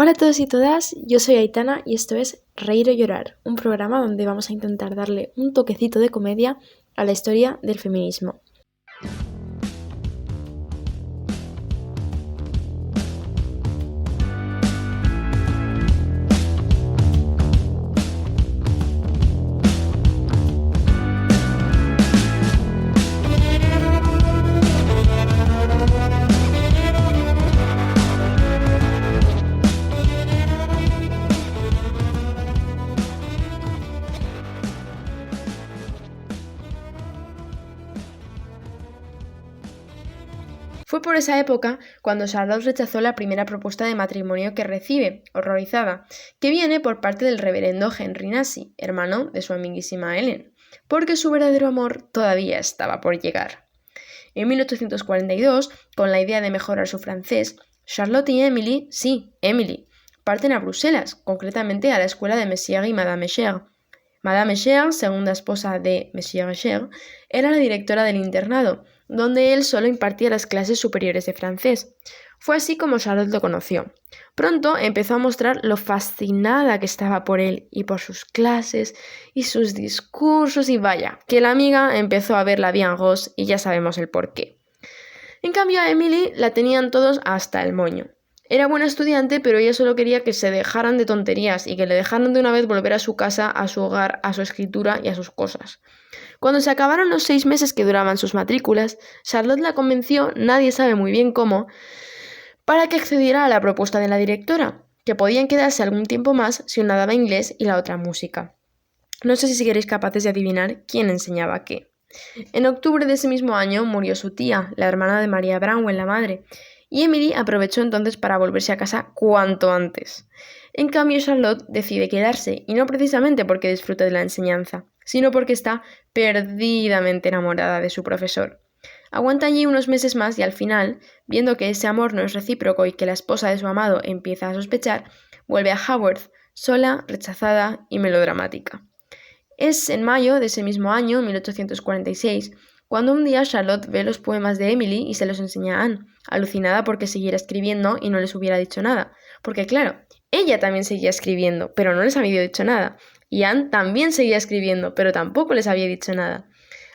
Hola a todos y todas, yo soy Aitana y esto es Reír o Llorar, un programa donde vamos a intentar darle un toquecito de comedia a la historia del feminismo. Fue por esa época cuando Charlotte rechazó la primera propuesta de matrimonio que recibe, horrorizada, que viene por parte del reverendo Henry Nassy, hermano de su amiguísima Ellen, porque su verdadero amor todavía estaba por llegar. En 1842, con la idea de mejorar su francés, Charlotte y Emily, parten a Bruselas, concretamente a la escuela de Monsieur y Madame Escher. Madame Escher, segunda esposa de Monsieur Escher, era la directora del internado, donde él solo impartía las clases superiores de francés. Fue así como Charlotte lo conoció. Pronto empezó a mostrar lo fascinada que estaba por él y por sus clases y sus discursos y vaya, que la amiga empezó a ver la vie en rose y ya sabemos el porqué. En cambio a Emily la tenían todos hasta el moño. Era buena estudiante, pero ella solo quería que se dejaran de tonterías y que le dejaran de una vez volver a su casa, a su hogar, a su escritura y a sus cosas. Cuando se acabaron los 6 meses que duraban sus matrículas, Charlotte la convenció, nadie sabe muy bien cómo, para que accediera a la propuesta de la directora, que podían quedarse algún tiempo más si una daba inglés y la otra música. No sé si seréis capaces de adivinar quién enseñaba qué. En octubre de ese mismo año murió su tía, la hermana de María Branwell, la madre, y Emily aprovechó entonces para volverse a casa cuanto antes. En cambio, Charlotte decide quedarse, y no precisamente porque disfrute de la enseñanza, sino porque está perdidamente enamorada de su profesor. Aguanta allí unos meses más y al final, viendo que ese amor no es recíproco y que la esposa de su amado empieza a sospechar, vuelve a Haworth, sola, rechazada y melodramática. Es en mayo de ese mismo año, 1846, cuando un día Charlotte ve los poemas de Emily y se los enseña a Anne, alucinada porque siguiera escribiendo y no les hubiera dicho nada. Porque claro, ella también seguía escribiendo, pero no les había dicho nada. Y Anne también seguía escribiendo, pero tampoco les había dicho nada.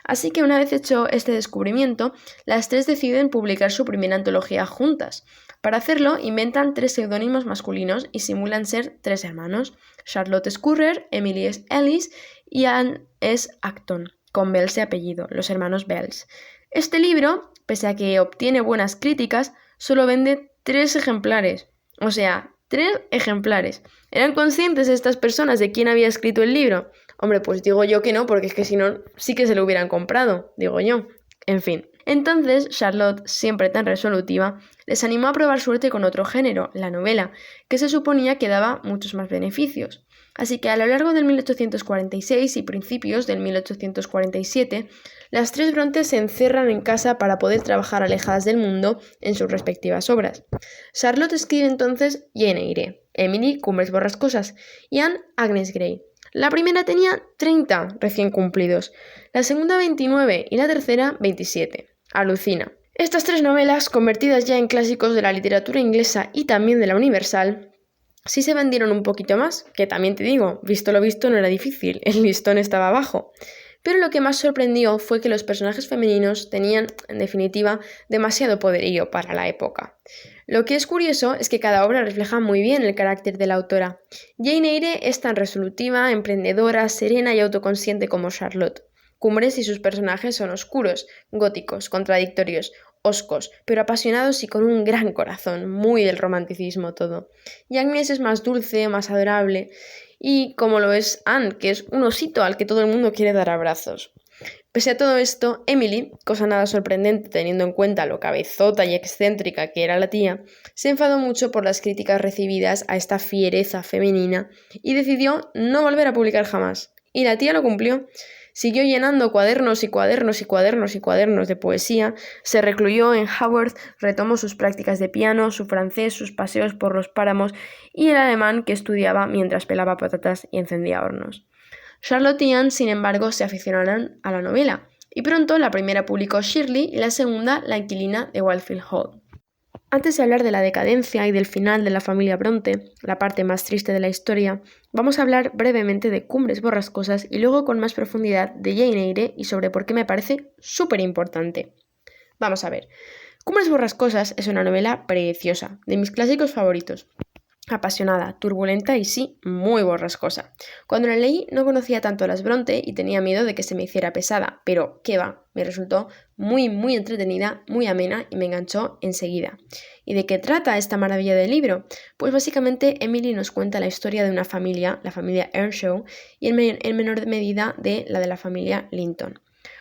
Así que una vez hecho este descubrimiento, las tres deciden publicar su primera antología juntas. Para hacerlo, inventan 3 seudónimos masculinos y simulan ser 3 hermanos. Charlotte es Currer, Emily es Ellis y Anne es Acton, con Bells de apellido, los hermanos Bells. Este libro, pese a que obtiene buenas críticas, solo vende 3 ejemplares. O sea, 3 ejemplares. ¿Eran conscientes estas personas de quién había escrito el libro? Hombre, pues digo yo que no, porque es que si no, sí que se lo hubieran comprado, digo yo. En fin. Entonces, Charlotte, siempre tan resolutiva, les animó a probar suerte con otro género, la novela, que se suponía que daba muchos más beneficios. Así que a lo largo del 1846 y principios del 1847, las 3 Brontes se encerran en casa para poder trabajar alejadas del mundo en sus respectivas obras. Charlotte escribe entonces Jane Eyre, Emily Cumbres Borrascosas y Anne Agnes Grey. La primera tenía 30 recién cumplidos, la segunda 29 y la tercera 27. Alucina. Estas 3 novelas, convertidas ya en clásicos de la literatura inglesa y también de la universal, sí se vendieron un poquito más, que también te digo, visto lo visto no era difícil, el listón estaba bajo. Pero lo que más sorprendió fue que los personajes femeninos tenían, en definitiva, demasiado poderío para la época. Lo que es curioso es que cada obra refleja muy bien el carácter de la autora. Jane Eyre es tan resolutiva, emprendedora, serena y autoconsciente como Charlotte. Cumbres y sus personajes son oscuros, góticos, contradictorios, hoscos, pero apasionados y con un gran corazón, muy del romanticismo todo. Y Agnes es más dulce, más adorable, y como lo es Anne, que es un osito al que todo el mundo quiere dar abrazos. Pese a todo esto, Emily, cosa nada sorprendente teniendo en cuenta lo cabezota y excéntrica que era la tía, se enfadó mucho por las críticas recibidas a esta fiereza femenina y decidió no volver a publicar jamás. Y la tía lo cumplió. Siguió llenando cuadernos y cuadernos y cuadernos y cuadernos de poesía, se recluyó en Haworth, retomó sus prácticas de piano, su francés, sus paseos por los páramos y el alemán que estudiaba mientras pelaba patatas y encendía hornos. Charlotte y Anne, sin embargo, se aficionaron a la novela, y pronto la primera publicó Shirley y la segunda La inquilina de Wildfield Hall. Antes de hablar de la decadencia y del final de la familia Bronte, la parte más triste de la historia, vamos a hablar brevemente de Cumbres Borrascosas y luego con más profundidad de Jane Eyre y sobre por qué me parece súper importante. Vamos a ver. Cumbres Borrascosas es una novela preciosa, de mis clásicos favoritos. Apasionada, turbulenta y sí, muy borrascosa. Cuando la leí no conocía tanto a las Bronte y tenía miedo de que se me hiciera pesada, pero qué va, me resultó muy entretenida, muy amena y me enganchó enseguida. ¿Y de qué trata esta maravilla de libro? Pues básicamente Emily nos cuenta la historia de una familia, la familia Earnshaw, y en menor medida de la familia Linton.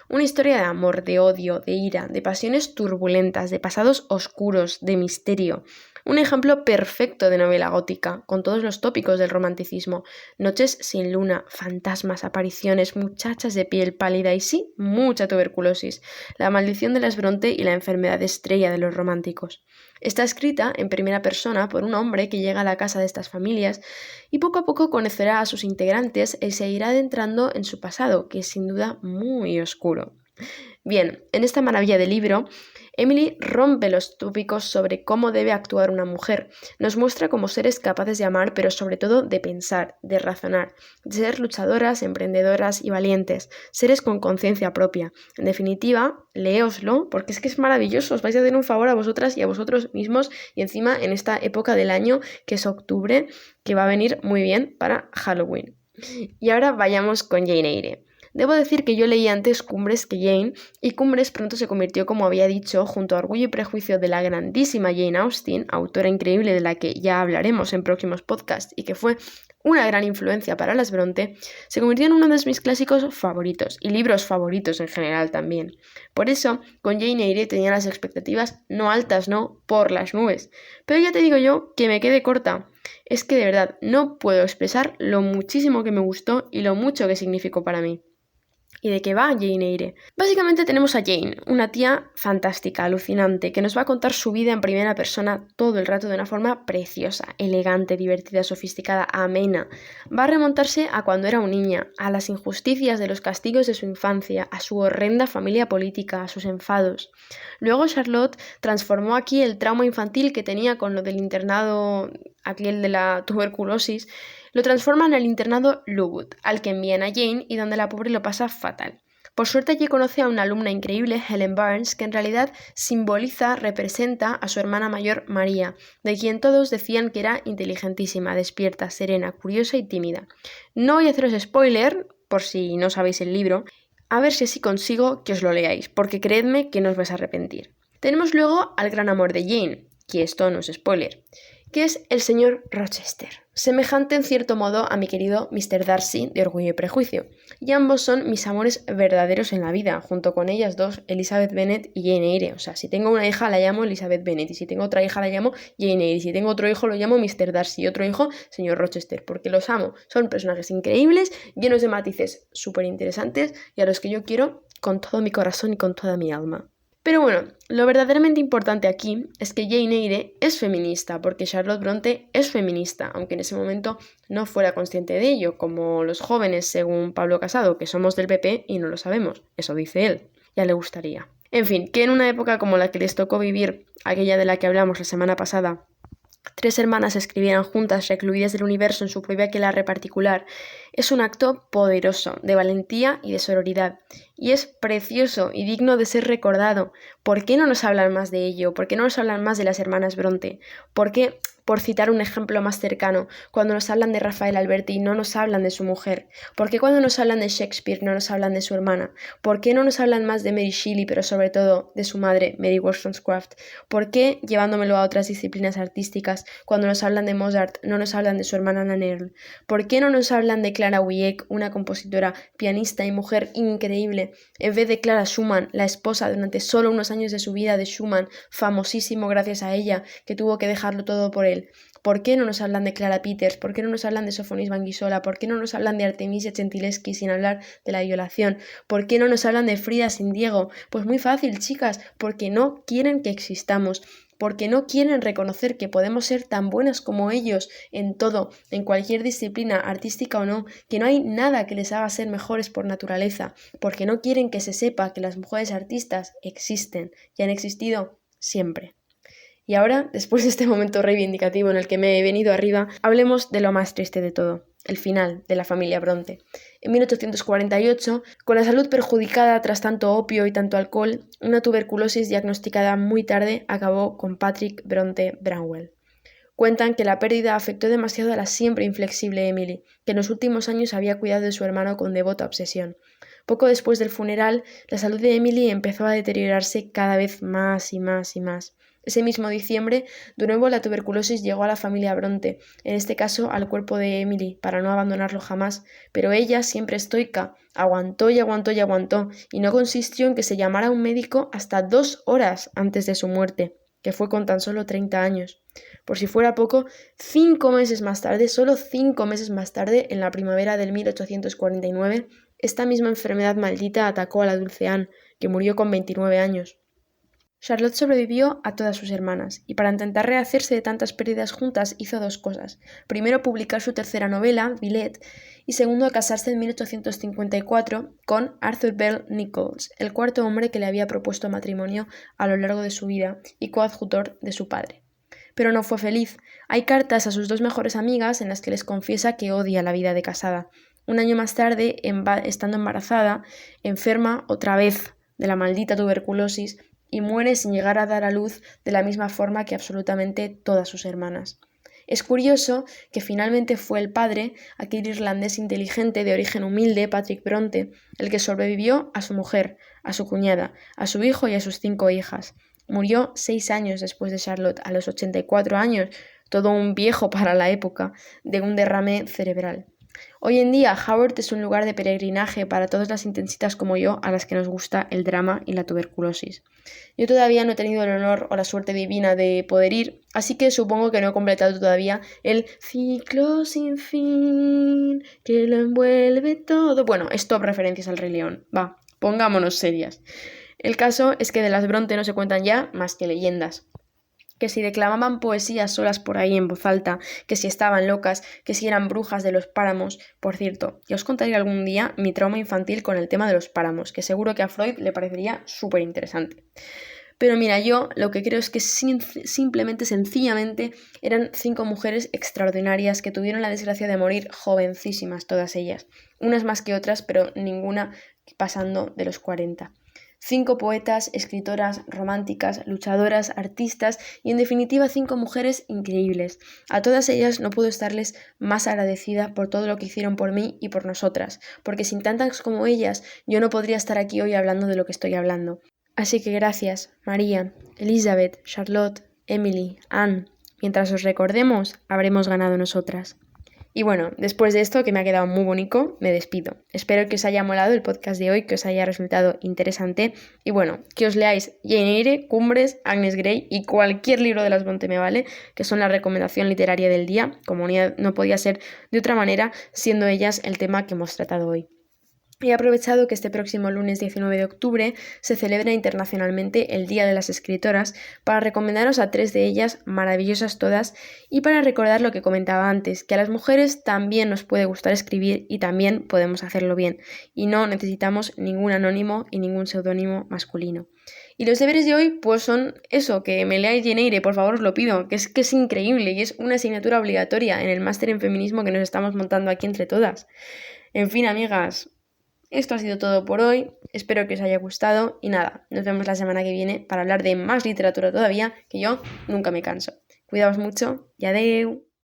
Una historia de amor, de odio, de ira, de pasiones turbulentas, de pasados oscuros, de misterio. Un ejemplo perfecto de novela gótica, con todos los tópicos del romanticismo. Noches sin luna, fantasmas, apariciones, muchachas de piel pálida y sí, mucha tuberculosis. La maldición de las Bronte y la enfermedad estrella de los románticos. Está escrita en primera persona por un hombre que llega a la casa de estas familias y poco a poco conocerá a sus integrantes y se irá adentrando en su pasado, que es sin duda muy oscuro. Bien, en esta maravilla de libro, Emily rompe los tópicos sobre cómo debe actuar una mujer. Nos muestra como seres capaces de amar, pero sobre todo de pensar, de razonar, de ser luchadoras, emprendedoras y valientes, seres con conciencia propia. En definitiva, léoslo, porque es que es maravilloso, os vais a hacer un favor a vosotras y a vosotros mismos, y encima en esta época del año, que es octubre, que va a venir muy bien para Halloween. Y ahora vayamos con Jane Eyre. Debo decir que yo leí antes Cumbres que Jane, y Cumbres pronto se convirtió, como había dicho, junto a Orgullo y Prejuicio de la grandísima Jane Austen, autora increíble de la que ya hablaremos en próximos podcasts y que fue una gran influencia para las Bronte, se convirtió en uno de mis clásicos favoritos y libros favoritos en general también. Por eso, con Jane Eyre tenía las expectativas no altas, no por las nubes. Pero ya te digo yo que me quedé corta. Es que de verdad no puedo expresar lo muchísimo que me gustó y lo mucho que significó para mí. ¿Y de qué va Jane Eyre? Básicamente tenemos a Jane, una tía fantástica, alucinante, que nos va a contar su vida en primera persona todo el rato de una forma preciosa, elegante, divertida, sofisticada, amena. Va a remontarse a cuando era una niña, a las injusticias de los castigos de su infancia, a su horrenda familia política, a sus enfados. Luego Charlotte transformó aquí el trauma infantil que tenía con lo del internado, aquel de la tuberculosis, lo transforma en el internado Lowood, al que envían a Jane y donde la pobre lo pasa fatal. Por suerte allí conoce a una alumna increíble, Helen Burns, que en realidad representa a su hermana mayor María, de quien todos decían que era inteligentísima, despierta, serena, curiosa y tímida. No voy a haceros spoiler, por si no sabéis el libro, a ver si así consigo que os lo leáis, porque creedme que no os vais a arrepentir. Tenemos luego al gran amor de Jane, que esto no es spoiler, que es el señor Rochester, semejante en cierto modo a mi querido Mr. Darcy de Orgullo y Prejuicio, y ambos son mis amores verdaderos en la vida, junto con ellas dos, Elizabeth Bennet y Jane Eyre. O sea, si tengo una hija la llamo Elizabeth Bennet, y si tengo otra hija la llamo Jane Eyre, y si tengo otro hijo lo llamo Mr. Darcy, y otro hijo señor Rochester, porque los amo, son personajes increíbles, llenos de matices súper interesantes, y a los que yo quiero con todo mi corazón y con toda mi alma. Pero bueno, lo verdaderamente importante aquí es que Jane Eyre es feminista, porque Charlotte Bronte es feminista, aunque en ese momento no fuera consciente de ello, como los jóvenes, según Pablo Casado, que somos del PP y no lo sabemos, eso dice él, ya le gustaría. En fin, que en una época como la que les tocó vivir, aquella de la que hablamos la semana pasada, 3 hermanas escribieran juntas recluidas del universo en su propia aquelarre particular, es un acto poderoso, de valentía y de sororidad, y es precioso y digno de ser recordado. ¿Por qué no nos hablan más de ello? ¿Por qué no nos hablan más de las hermanas Bronte? ¿Por qué, por citar un ejemplo más cercano, cuando nos hablan de Rafael Alberti no nos hablan de su mujer? ¿Por qué cuando nos hablan de Shakespeare no nos hablan de su hermana? ¿Por qué no nos hablan más de Mary Shelley, pero sobre todo de su madre, Mary Wollstonecraft? ¿Por qué, llevándomelo a otras disciplinas artísticas, cuando nos hablan de Mozart no nos hablan de su hermana Anna Earl? ¿Por qué no nos hablan de Clara Wieck, una compositora, pianista y mujer increíble, en vez de Clara Schumann, la esposa durante solo unos años de su vida de Schumann, famosísimo gracias a ella, que tuvo que dejarlo todo por él? ¿Por qué no nos hablan de Clara Peters? ¿Por qué no nos hablan de Sofonis Vanguisola? ¿Por qué no nos hablan de Artemisia Gentileschi sin hablar de la violación? ¿Por qué no nos hablan de Frida sin Diego? Pues muy fácil, chicas, porque no quieren que existamos, porque no quieren reconocer que podemos ser tan buenas como ellos en todo, en cualquier disciplina, artística o no, que no hay nada que les haga ser mejores por naturaleza, porque no quieren que se sepa que las mujeres artistas existen y han existido siempre. Y ahora, después de este momento reivindicativo en el que me he venido arriba, hablemos de lo más triste de todo, el final de la familia Bronte. En 1848, con la salud perjudicada tras tanto opio y tanto alcohol, una tuberculosis diagnosticada muy tarde acabó con Patrick Bronte Branwell. Cuentan que la pérdida afectó demasiado a la siempre inflexible Emily, que en los últimos años había cuidado de su hermano con devota obsesión. Poco después del funeral, la salud de Emily empezó a deteriorarse cada vez más y más y más. Ese mismo diciembre, de nuevo la tuberculosis llegó a la familia Bronte, en este caso al cuerpo de Emily, para no abandonarlo jamás, pero ella, siempre estoica, aguantó y aguantó y aguantó, y no consistió en que se llamara a un médico hasta 2 horas antes de su muerte, que fue con tan solo 30 años. Por si fuera poco, 5 meses más tarde, solo 5 meses más tarde, en la primavera del 1849, esta misma enfermedad maldita atacó a la dulce Anne, que murió con 29 años. Charlotte sobrevivió a todas sus hermanas, y para intentar rehacerse de tantas pérdidas juntas hizo 2 cosas. Primero, publicar su tercera novela, Villette, y segundo, casarse en 1854 con Arthur Bell Nichols, el cuarto hombre que le había propuesto matrimonio a lo largo de su vida y coadjutor de su padre. Pero no fue feliz. Hay cartas a sus 2 mejores amigas en las que les confiesa que odia la vida de casada. Un año más tarde, estando embarazada, enferma otra vez de la maldita tuberculosis y muere sin llegar a dar a luz de la misma forma que absolutamente todas sus hermanas. Es curioso que finalmente fue el padre, aquel irlandés inteligente de origen humilde, Patrick Bronte, el que sobrevivió a su mujer, a su cuñada, a su hijo y a sus 5 hijas. Murió 6 años después de Charlotte, a los 84 años, todo un viejo para la época, de un derrame cerebral. Hoy en día, Howard es un lugar de peregrinaje para todas las intensitas como yo a las que nos gusta el drama y la tuberculosis. Yo todavía no he tenido el honor o la suerte divina de poder ir, así que supongo que no he completado todavía el ciclo sin fin que lo envuelve todo. Bueno, stop referencias al Rey León. Va, pongámonos serias. El caso es que de las Bronte no se cuentan ya más que leyendas. Que si declamaban poesías solas por ahí en voz alta, que si estaban locas, que si eran brujas de los páramos. Por cierto, ya os contaré algún día mi trauma infantil con el tema de los páramos, que seguro que a Freud le parecería súper interesante. Pero mira, yo lo que creo es que simplemente, sencillamente, eran 5 mujeres extraordinarias que tuvieron la desgracia de morir jovencísimas todas ellas. Unas más que otras, pero ninguna pasando de los 40. 5 poetas, escritoras, románticas, luchadoras, artistas y en definitiva 5 mujeres increíbles. A todas ellas no puedo estarles más agradecida por todo lo que hicieron por mí y por nosotras, porque sin tantas como ellas yo no podría estar aquí hoy hablando de lo que estoy hablando. Así que gracias, María, Elizabeth, Charlotte, Emily, Anne. Mientras os recordemos, habremos ganado nosotras. Y bueno, después de esto, que me ha quedado muy bonito, me despido. Espero que os haya molado el podcast de hoy, que os haya resultado interesante. Y bueno, que os leáis Jane Eyre, Cumbres, Agnes Grey y cualquier libro de las Bronte me vale, que son la recomendación literaria del día, como no podía ser de otra manera, siendo ellas el tema que hemos tratado hoy. He aprovechado que este próximo lunes 19 de octubre se celebra internacionalmente el Día de las Escritoras para recomendaros a 3 de ellas, maravillosas todas, y para recordar lo que comentaba antes, que a las mujeres también nos puede gustar escribir y también podemos hacerlo bien, y no necesitamos ningún anónimo y ningún seudónimo masculino. Y los deberes de hoy pues son eso, que me leáis Jane Eyre, por favor os lo pido, que es increíble y es una asignatura obligatoria en el máster en feminismo que nos estamos montando aquí entre todas. En fin, amigas, esto ha sido todo por hoy, espero que os haya gustado y nada, nos vemos la semana que viene para hablar de más literatura todavía, que yo nunca me canso. Cuidaos mucho y adeu.